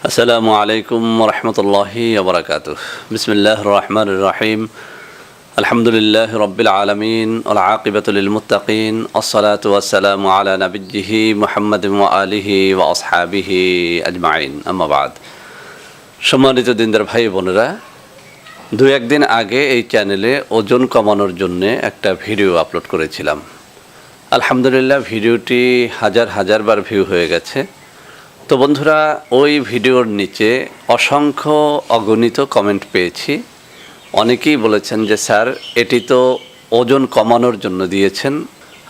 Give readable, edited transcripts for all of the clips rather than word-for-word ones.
আসসালামু আলাইকুম রহমতুল্লাহি ওবরাকাতুহ। বিসমিল্লাহির রহমানির রহিম। আলহামদুলিল্লাহি রাব্বিল আলামিন ওয়াল আকিবাতু লিল মুত্তাকিন ওয়াসসালাতু ওয়াসসালামু আলা নাবিয়্যিহি মুহাম্মাদিন ওয়া আলিহি ওয়া আসহাবিহি আজমাইন, আম্মা বাদ। সম্মানিত দিনদার ভাই বোনেরা, দু একদিন আগে এই চ্যানেলে ওজন কমানোর জন্য একটা ভিডিও আপলোড করেছিলাম। আলহামদুলিল্লাহ, ভিডিওটি হাজার বার ভিউ হয়ে গেছে। তো বন্ধুরা, ওই ভিডিওর নিচে অসংখ্য অগণিত কমেন্ট পেয়েছি। অনেকেই বলেছেন যে স্যার, এটি তো ওজন কমানোর জন্য দিয়েছেন,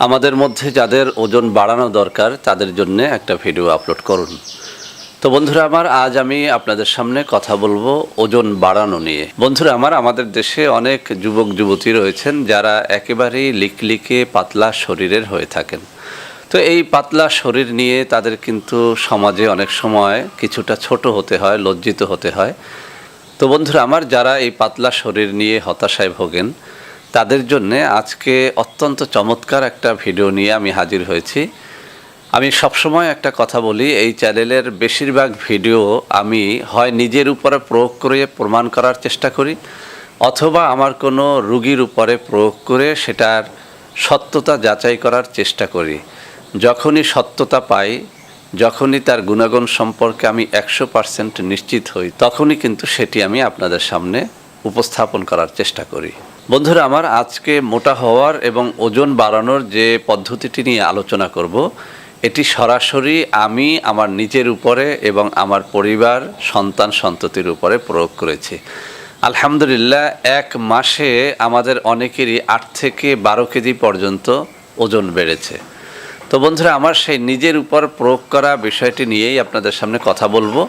আমাদের মধ্যে যাদের ওজন বাড়ানো দরকার তাদের জন্য একটা ভিডিও আপলোড করুন। তো বন্ধুরা আমার, আজ আমি আপনাদের সামনে কথা বলবো ওজন বাড়ানো নিয়ে। বন্ধুরা আমার, আমাদের দেশে অনেক যুবক যুবতী রয়েছেন যারা একেবারেই লিকলিকে পাতলা শরীরের হয়ে থাকেন। তো এই পাতলা শরীর নিয়ে তাদের কিন্তু সমাজে অনেক সময় কিছুটা ছোট হতে হয়, লজ্জিত হতে হয়। তো বন্ধুরা আমার, যারা এই পাতলা শরীর নিয়ে হতাশায় ভোগেন তাদের জন্য আজকে অত্যন্ত চমৎকার একটা ভিডিও নিয়ে আমি হাজির হয়েছি। আমি সবসময় একটা কথা বলি, এই চ্যানেলের বেশিরভাগ ভিডিও আমি হয় নিজের উপরে প্রয়োগ করে প্রমাণ করার চেষ্টা করি, অথবা আমার কোনো রুগীর উপরে প্রয়োগ করে সেটার সত্যতা যাচাই করার চেষ্টা করি। যখনই সত্যতা পাই, যখনই তার গুণাগুণ সম্পর্কে আমি 100% নিশ্চিত হই, তখনই কিন্তু সেটি আমি আপনাদের সামনে উপস্থাপন করার চেষ্টা করি। বন্ধুরা আমার, আজকে মোটা হওয়ার এবং ওজন বাড়ানোর যে পদ্ধতিটি নিয়ে আলোচনা করব, এটি সরাসরি আমি আমার নিজের উপরে এবং আমার পরিবার, সন্তান সন্ততির উপরে প্রয়োগ করেছি। আলহামদুলিল্লাহ, এক মাসে আমাদের অনেকেরই 8 থেকে 12 কেজি পর্যন্ত ওজন বেড়েছে। তো বন্ধুরা আমার, সেই নিজের উপর প্রয়োগ করা বিষয়টি নিয়েই আপনাদের সামনে কথা বলবো।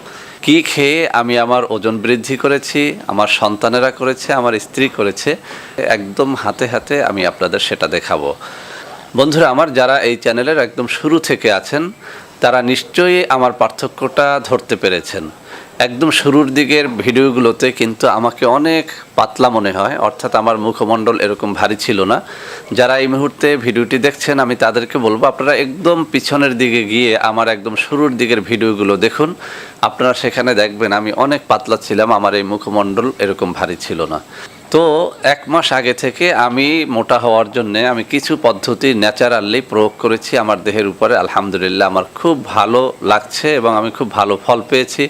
কি খেয়ে আমি আমার ওজন বৃদ্ধি করেছি, আমার সন্তানেরা করেছে, আমার স্ত্রী করেছে, একদম হাতে হাতে আমি আপনাদের সেটা দেখাবো। বন্ধুরা আমার, যারা এই চ্যানেলের একদম শুরু থেকে আছেন তারা নিশ্চয়ই আমার পার্থক্যটা ধরতে পেরেছেন। একদম শুরুর দিকের ভিডিওগুলোতে কিন্তু আমাকে অনেক পাতলা মনে হয়, অর্থাৎ আমার মুখমণ্ডল এরকম ভারী ছিল না। যারা এই মুহূর্তে ভিডিওটি দেখছেন আমি তাদেরকে বলবো, আপনারা একদম পিছনের দিকে গিয়ে আমার একদম শুরুর দিকের ভিডিওগুলো দেখুন। আপনারা সেখানে দেখবেন আমি অনেক পাতলা ছিলাম, আমার এই মুখমণ্ডল এরকম ভারী ছিল না। তো 1 মাস আগে থেকে আমি মোটা হওয়ার জন্য আমি কিছু পদ্ধতি ন্যাচারালি প্রয়োগ করেছি আমার দেহের উপরে। আলহামদুলিল্লাহ, আমার খুব ভালো লাগছে এবং আমি খুব ভালো ফল পেয়েছি।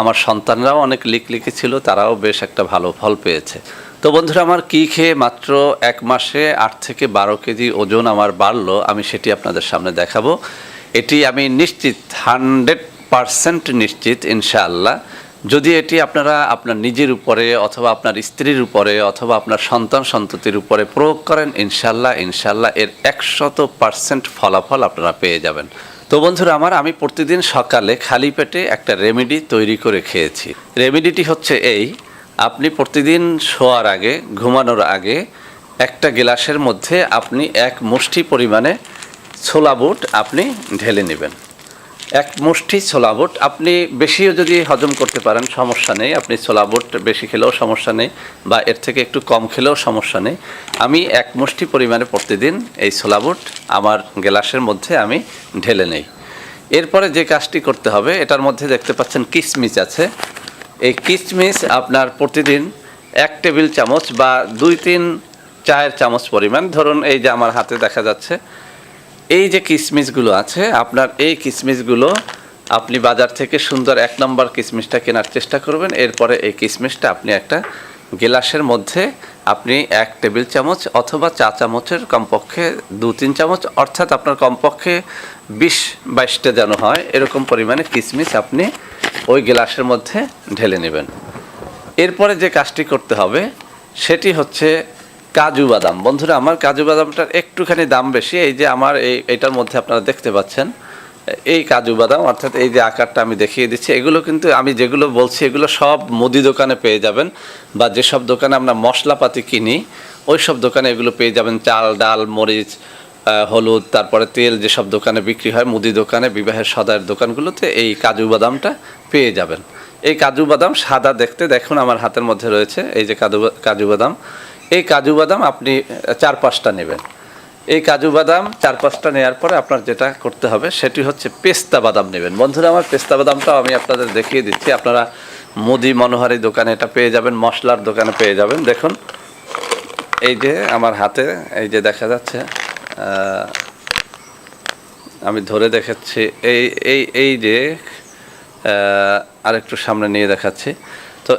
আমার সন্তানরাও অনেক লিকলিকে ছিল, তারাও বেশ একটা ভালো ফল পেয়েছে। তো বন্ধুরা আমার, কি খেয়ে মাত্র 1 মাসে 8 থেকে 12 কেজি ওজন আমার বাড়লো, আমি সেটি আপনাদের সামনে দেখাবো। এটি আমি নিশ্চিত, 100% নিশ্চিত ইনশাআল্লাহ। যদি এটি আপনারা আপনার নিজের উপরে অথবা আপনার স্ত্রীর উপরে অথবা আপনার সন্তান সন্ততির উপরে প্রয়োগ করেন, ইনশাল্লাহ এর 100% ফলাফল আপনারা পেয়ে যাবেন। তো বন্ধুরা আমার, আমি প্রতিদিন সকালে খালি পেটে একটা রেমেডি তৈরি করে খেয়েছি। রেমেডিটি হচ্ছে এই: আপনি প্রতিদিন শোয়ার আগে, ঘুমানোর আগে একটা গ্লাসের মধ্যে আপনি 1 মুষ্টি পরিমাণে ছোলা বুট আপনি ঢেলে নেবেন। 1 মুষ্টি ছোলা বুট, আপনি বেশিও যদি হজম করতে পারেন সমস্যা নেই, আপনি ছোলা বুট বেশি খেলেও সমস্যা নেই বা এর থেকে একটু কম খেলেও সমস্যা নেই। আমি 1 মুষ্টি পরিমাণে প্রতিদিন এই ছোলা বুট আমার গ্লাসের মধ্যে আমি ঢেলে নেই। এরপরে যে কাজটি করতে হবে, এটার মধ্যে দেখতে পাচ্ছেন কিশমিশ আছে। এই কিশমিশ আপনার প্রতিদিন 1 টেবিল চামচ বা 2-3 চায়ের চামচ পরিমাণ, ধরুন এই যে আমার হাতে দেখা যাচ্ছে, এই যে কিশমিশগুলো আছে, আপনার এই কিশমিশগুলো আপনি বাজার থেকে সুন্দর 1 নম্বর কিশমিশটা কেনার চেষ্টা করবেন। এরপরে এই কিশমিশটা আপনি একটা গ্লাসের মধ্যে আপনি 1 টেবিল চামচ অথবা চা চামচের কমপক্ষে 2-3 চামচ, অর্থাৎ আপনার কমপক্ষে 20-22টা যেন হয় এরকম পরিমাণে কিশমিশ আপনি ওই গ্লাসের মধ্যে ঢেলে নেবেন। এরপরে যে কাজটি করতে হবে সেটি হচ্ছে কাজু বাদাম। বন্ধুরা আমার, কাজু বাদামটার একটুখানি দাম বেশি। এই যে আমার এইটার মধ্যে আপনারা দেখতে পাচ্ছেন এই কাজু বাদাম, অর্থাৎ এই যে আকারটা আমি দেখিয়ে দিচ্ছি, এগুলো কিন্তু আমি যেগুলো বলছি এগুলো সব মুদি দোকানে পেয়ে যাবেন, বা যেসব দোকানে আমরা মশলাপাতি কিনি ওই সব দোকানে এগুলো পেয়ে যাবেন। চাল, ডাল, মরিচ, হলুদ, তারপরে তেল যেসব দোকানে বিক্রি হয়, মুদি দোকানে, বিবাহের সদাইয়ের দোকানগুলোতে এই কাজু বাদামটা পেয়ে যাবেন। এই কাজু বাদাম সাদা দেখতে, দেখুন আমার হাতের মধ্যে রয়েছে এই যে কাজু বাদাম। এই কাজু বাদাম আপনি 4-5টা নেবেন। এই কাজু বাদাম 4-5টা নেওয়ার পরে আপনার যেটা করতে হবে সেটি হচ্ছে পেস্তা বাদাম নেবেন। বন্ধুরা আমার পেস্তা বাদামটাও আমি আপনাদের দেখিয়ে দিচ্ছি। আপনারা মুদি মনোহারি দোকানে এটা পেয়ে যাবেন, মশলার দোকানে পেয়ে যাবেন। দেখুন এই যে আমার হাতে এই যে দেখা যাচ্ছে, আমি ধরে দেখাচ্ছি, এই যে আরেকটু সামনে নিয়ে দেখাচ্ছি। তো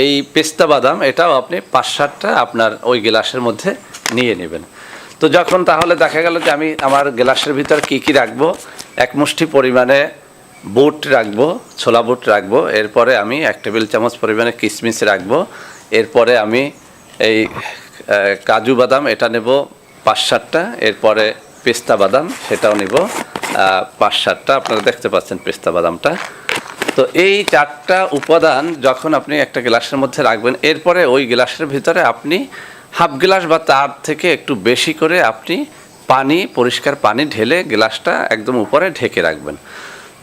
এই পেস্তা বাদাম এটাও আপনি 5-7টা আপনার ওই গ্লাসের মধ্যে নিয়ে নেবেন। তো যখন তাহলে দেখা গেল যে আমি আমার গ্লাসের ভিতর কি রাখবো, 1 মুষ্টি পরিমাণে বুট রাখবো, ছোলা বুট রাখবো, এরপরে আমি 1 টেবিল চামচ পরিমাণে কিশমিশ রাখবো, এরপরে আমি এই কাজু বাদাম এটা নেব 5-7টা, এরপরে পেস্তা বাদাম সেটাও নেব 5-7টা। আপনারা দেখতে পাচ্ছেন পেস্তা বাদামটা। তো এই 4টা উপাদান যখন আপনি একটা গ্লাসের মধ্যে রাখবেন, এরপরে ওই গ্লাসের ভিতরে আপনি হাফ গ্লাস বা তার থেকে একটু বেশি করে আপনি পানি, পরিষ্কার পানি ঢেলে গ্লাসটা একদম উপরে ঢেকে রাখবেন।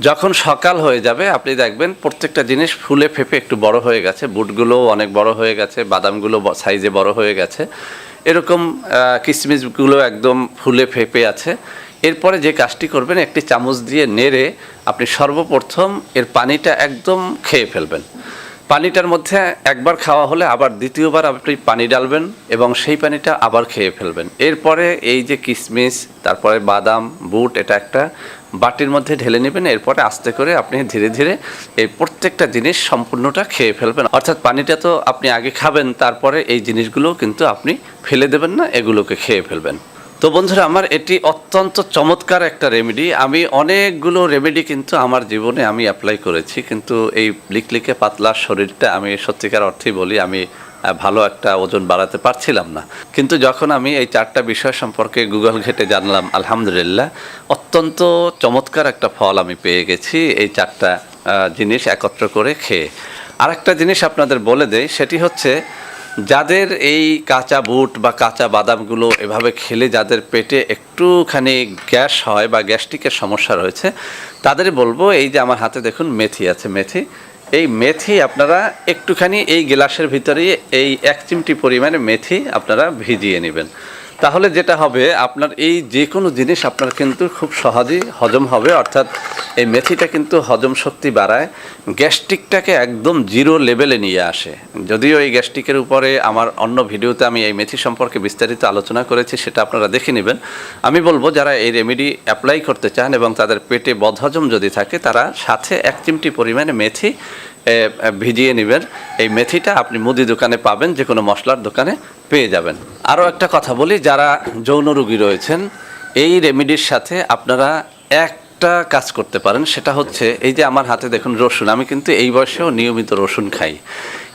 যখন সকাল হয়ে যাবে আপনি দেখবেন প্রত্যেকটা জিনিস ফুলে ফেপে একটু বড় হয়ে গেছে, বুটগুলোও অনেক বড় হয়ে গেছে, বাদামগুলো সাইজে বড় হয়ে গেছে, এরকম কিশমিশগুলো একদম ফুলে ফেপে আছে। এরপরে যে কাজটি করবেন, একটি চামচ দিয়ে নেড়ে আপনি সর্বপ্রথম এর পানিটা একদম খেয়ে ফেলবেন। পানিটার মধ্যে একবার খাওয়া হলে আবার দ্বিতীয়বার আপনি পানি ডালবেন এবং সেই পানিটা আবার খেয়ে ফেলবেন। এরপরে এই যে কিশমিশ, তারপরে বাদাম, বুট এটা একটা বাটির মধ্যে ঢেলে নেবেন। এরপরে আস্তে করে আপনি ধীরে ধীরে এই প্রত্যেকটা জিনিস সম্পূর্ণটা খেয়ে ফেলবেন। অর্থাৎ পানিটা তো আপনি আগে খাবেন, তারপরে এই জিনিসগুলো কিন্তু আপনি ফেলে দেবেন না, এগুলোকে খেয়ে ফেলবেন। তো বন্ধুরা আমার এটি অত্যন্ত চমৎকার একটা রেমেডি। আমি অনেকগুলো রেমেডি কিন্তু আমার জীবনে আমি অ্যাপ্লাই করেছি, কিন্তু এই লিকলিকে পাতলা শরীরটা আমি সত্যিকার অর্থেই বলি আমি ভালো একটা ওজন বাড়াতে পারছিলাম না। কিন্তু যখন আমি এই 4টা বিষয় সম্পর্কে গুগল ঘেটে জানলাম, আলহামদুলিল্লাহ অত্যন্ত চমৎকার একটা ফল আমি পেয়ে গেছি এই 4টা জিনিস একত্র করে খেয়ে। আরেকটা জিনিস আপনাদের বলে দেই, সেটি হচ্ছে যাদের এই কাঁচা বুট বা কাঁচা বাদামগুলো এভাবে খেলে যাদের পেটে একটুখানি গ্যাস হয় বা গ্যাস্ট্রিকের সমস্যা রয়েছে, তাদের বলবো এই যে আমার হাতে দেখুন মেথি আছে, এই মেথি আপনারা একটুখানি এই গ্লাসের ভিতরে এই 1 চিমটি পরিমাণে মেথি আপনারা ভিজিয়ে নেবেন। তাহলে যেটা হবে আপনার এই যে কোনো জিনিস আপনার কিন্তু খুব সহজেই হজম হবে। অর্থাৎ এই মেথিটা কিন্তু হজম শক্তি বাড়ায়, গ্যাস্ট্রিকটাকে একদম জিরো লেভেলে নিয়ে আসে। যদিও এই গ্যাস্ট্রিকের উপরে আমার অন্য ভিডিওতে আমি এই মেথি সম্পর্কে বিস্তারিত আলোচনা করেছি, সেটা আপনারা দেখে নেবেন। আমি বলবো যারা এই রেমেডি অ্যাপ্লাই করতে চান এবং তাদের পেটে বদহজম যদি থাকে, তারা সাথে 1 চিমটি পরিমাণে মেথি ভিজিয়ে নেবেন। এই মেথিটা আপনি মুদি দোকানে পাবেন, যে কোনো মশলার দোকানে পেয়ে যাবেন। আরও একটা কথা বলি, যারা যৌন রোগী রয়েছেন, এই রেমেডির সাথে আপনারা একটা কাজ করতে পারেন, সেটা হচ্ছে এই যে আমার হাতে দেখুন রসুন, আমি কিন্তু এই বয়সেও নিয়মিত রসুন খাই।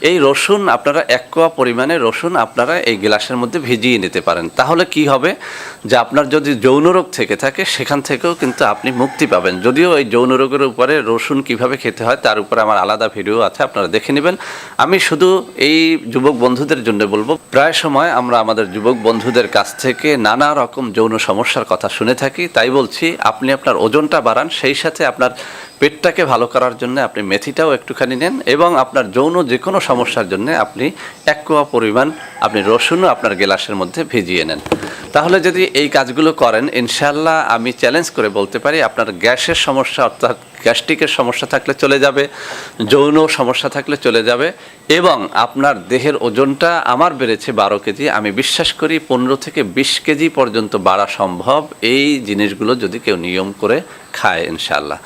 এই রসুন আপনারা 1 কোয়া পরিমাণে রসুন আপনারা এই গ্লাসের মধ্যে ভিজিয়ে নিতে পারেন। তাহলে কি হবে যে আপনার যদি যৌন রোগ থেকে থাকে সেখান থেকেও কিন্তু আপনি মুক্তি পাবেন। যদিও এই যৌন রোগের উপরে রসুন কিভাবে খেতে হয় তার উপরে আমার আলাদা ভিডিও আছে, আপনারা দেখে নেবেন। আমি শুধু এই যুবক বন্ধুদের জন্য বলবো, প্রায় সময় আমরা আমাদের যুবক বন্ধুদের কাছ থেকে নানা রকম যৌন সমস্যার কথা শুনে থাকি। তাই বলছি আপনি আপনার ওজনটা বাড়ান, সেই সাথে আপনার পেটটাকে ভালো করার জন্য আপনি মেথিটাও একটুখানি নেন এবং আপনার যৌন যে কোনো সমস্যার জন্য আপনি 1 কোয়া পরিমাণ আপনি রসুনও আপনার গ্লাসের মধ্যে ভিজিয়ে নেন। তাহলে যদি এই কাজগুলো করেন, ইনশাআল্লাহ আমি চ্যালেঞ্জ করে বলতে পারি আপনার গ্যাসের সমস্যা অর্থাৎ গ্যাস্ট্রিকের সমস্যা থাকলে চলে যাবে, যৌন সমস্যা থাকলে চলে যাবে এবং আপনার দেহের ওজনটা আমার বেড়েছে 12 কেজি, আমি বিশ্বাস করি 15 থেকে 20 কেজি পর্যন্ত বাড়া সম্ভব এই জিনিসগুলো যদি কেউ নিয়ম করে খায় ইনশাআল্লাহ।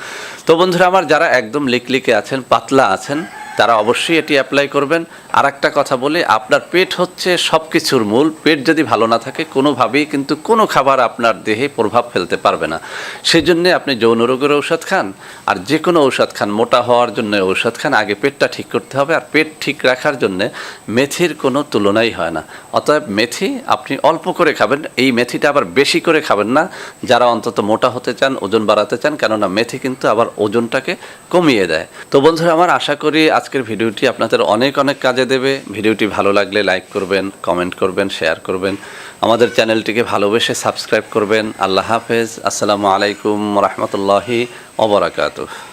তো বন্ধুরা আমার যারা একদম লিকলিকে আছেন, পাতলা আছেন, তারা অবশ্যই এটি অ্যাপ্লাই করবেন। আর একটা কথা বলি, আপনার পেট হচ্ছে সব কিছুর মূল। পেট যদি ভালো না থাকে কোনোভাবেই কিন্তু কোনো খাবার আপনার দেহে প্রভাব ফেলতে পারবে না। সেই জন্যে আপনি যৌন রোগের ঔষধ খান আর যে কোনো ঔষধ খান, মোটা হওয়ার জন্য ঔষধ খান, আগে পেটটা ঠিক করতে হবে। আর পেট ঠিক রাখার জন্যে মেথির কোনো তুলনাই হয় না। অতএব মেথি আপনি অল্প করে খাবেন, এই মেথিটা আবার বেশি করে খাবেন না যারা অন্তত মোটা হতে চান, ওজন বাড়াতে চান, কেননা মেথি কিন্তু আবার ওজনটাকে কমিয়ে দেয়। তো বন্ধুরা আমার আশা করি আজকের ভিডিওটি আপনাদের অনেক কাজে দেবে। ভিডিওটি ভালো লাগলে লাইক করবেন, কমেন্ট করবেন, শেয়ার করবেন, আমাদের চ্যানেলটিকে ভালোবেসে সাবস্ক্রাইব করবেন। আল্লাহ হাফেজ। আসসালামু আলাইকুম ওয়া রাহমাতুল্লাহি ওয়া বারাকাতুহু।